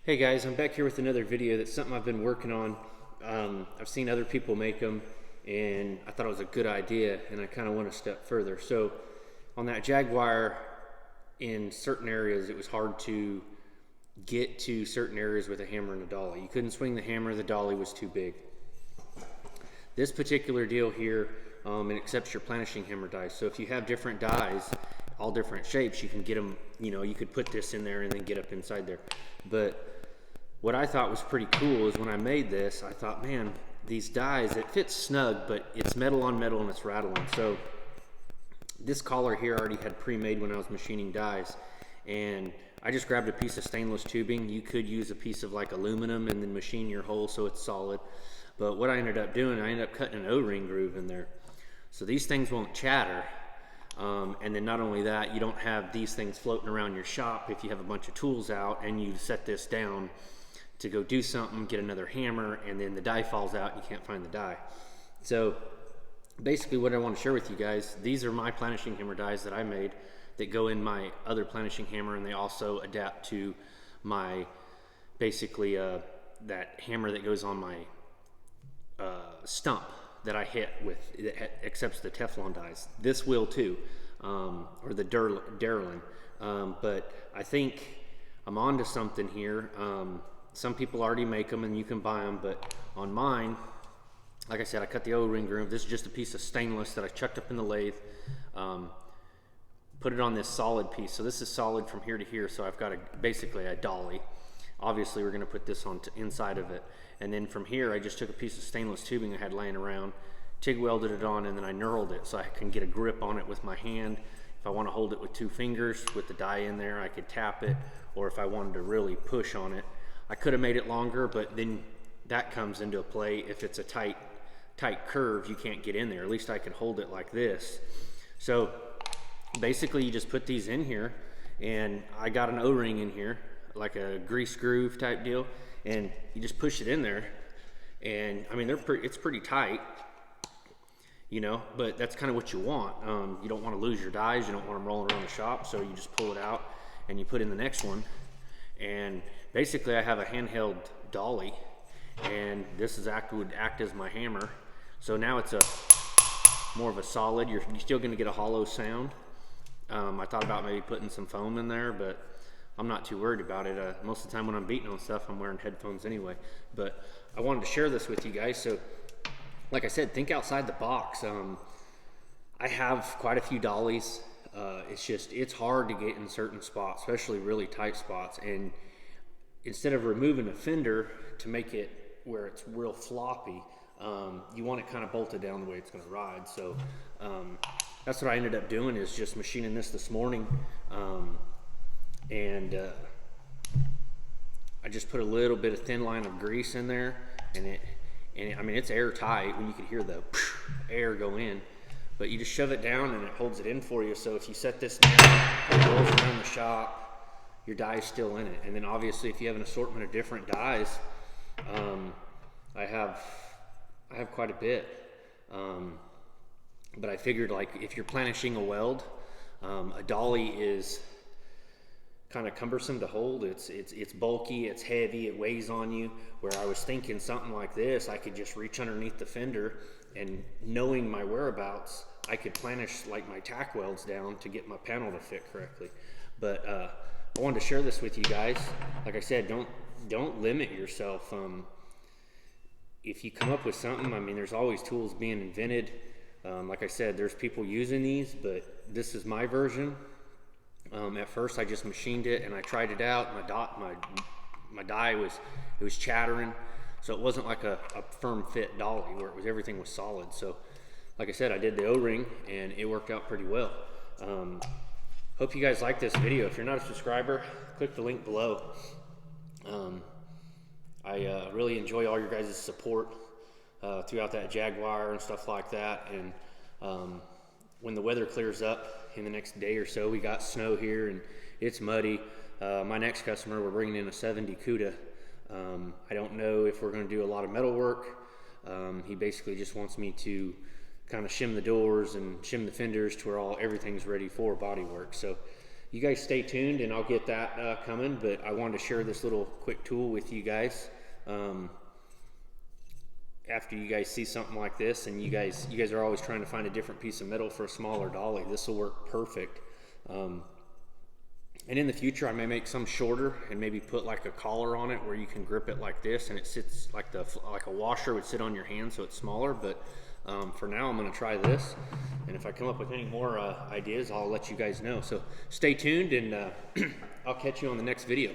Hey guys, I'm back here with another video. That's something I've been working on. I've seen other people make them and I thought it was a good idea, and I kind of went a step further. So on that Jaguar, in certain areas it was hard to get to certain areas with a hammer and a dolly. You couldn't swing the hammer, the dolly was too big. This particular deal here, it accepts your Planishing Hammer dies. So if you have different dies, all different shapes, you can get them, you could put this in there and then get up inside there. But what I thought was pretty cool is when I made this, I thought, man, these dies, it fits snug, but it's metal on metal and it's rattling. So this collar here I already had pre-made when I was machining dies, and I just grabbed a piece of stainless tubing. You could use a piece of like aluminum and then machine your hole so it's solid. But what I ended up doing, I ended up cutting an O-ring groove in there. So these things won't chatter. And then not only that, you don't have these things floating around your shop if you have a bunch of tools out and you set this down to go do something, get another hammer, and then the die falls out and you can't find the die. So basically what I want to share with you guys, these are my Planishing Hammer dies that I made that go in my other Planishing Hammer, and they also adapt to my, basically that hammer that goes on my stump that I hit with, that accepts the Teflon dies. This will too, or the Derlin. But I think I'm onto something here. Some people already make them and you can buy them, but on mine, like I said, I cut the O-ring groove. This is just a piece of stainless that I chucked up in the lathe, put it on this solid piece. So this is solid from here to here, so I've got basically a dolly. Obviously we're gonna put this on inside of it. And then from here, I just took a piece of stainless tubing I had laying around, TIG welded it on, and then I knurled it so I can get a grip on it with my hand. If I wanna hold it with 2 fingers with the die in there, I could tap it, or if I wanted to really push on it, I could have made it longer, but then that comes into play. If it's a tight curve, you can't get in there. At least I can hold it like this. So basically you just put these in here, and I got an O-ring in here, like a grease groove type deal, and you just push it in there, and I mean it's pretty tight, but that's kind of what you want. You don't want to lose your dies, you don't want them rolling around the shop, so you just pull it out and you put in the next one. And basically I have a handheld dolly, and this would act as my hammer. So now it's more of a solid. You're still going to get a hollow sound. I thought about maybe putting some foam in there, but I'm not too worried about it. Most of the time when I'm beating on stuff, I'm wearing headphones anyway. But I wanted to share this with you guys. So like I said, think outside the box. I have quite a few dollies. It's hard to get in certain spots, especially really tight spots. And instead of removing a fender to make it where it's real floppy, you want it kind of bolted down the way it's going to ride. So that's what I ended up doing, is just machining this morning. I just put a little bit of thin line of grease in there, and I mean, it's airtight when you can hear the air go in. But you just shove it down and it holds it in for you. So if you set this down, it rolls around the shop, your die is still in it. And then obviously if you have an assortment of different dies, I have quite a bit. But I figured, like, if you're planishing a weld, a dolly is kind of cumbersome to hold. It's bulky, it's heavy, it weighs on you. Where I was thinking something like this, I could just reach underneath the fender, and knowing my whereabouts, I could planish like my tack welds down to get my panel to fit correctly. But I wanted to share this with you guys. Like I said, don't limit yourself. If you come up with something, I mean, there's always tools being invented. Like I said, there's people using these, but this is my version. At first I just machined it and I tried it out. My die was chattering. So it wasn't like a firm fit dolly where everything was solid. So like I said, I did the O-ring and it worked out pretty well. Hope you guys like this video. If you're not a subscriber, click the link below. I really enjoy all your guys' support throughout that Jaguar and stuff like that. And when the weather clears up in the next day or so, we got snow here and it's muddy. My next customer, we're bringing in a 70 Cuda. I don't know if we're going to do a lot of metal work. He basically just wants me to kind of shim the doors and shim the fenders to where everything's ready for body work. So you guys stay tuned, and I'll get that coming. But I wanted to share this little quick tool with you guys. After you guys see something like this, and you guys are always trying to find a different piece of metal for a smaller dolly, this will work perfect. And in the future, I may make some shorter and maybe put like a collar on it where you can grip it like this, and it sits like a washer would sit on your hand, so it's smaller. But for now, I'm going to try this, and if I come up with any more ideas, I'll let you guys know. So stay tuned, and I'll catch you on the next video.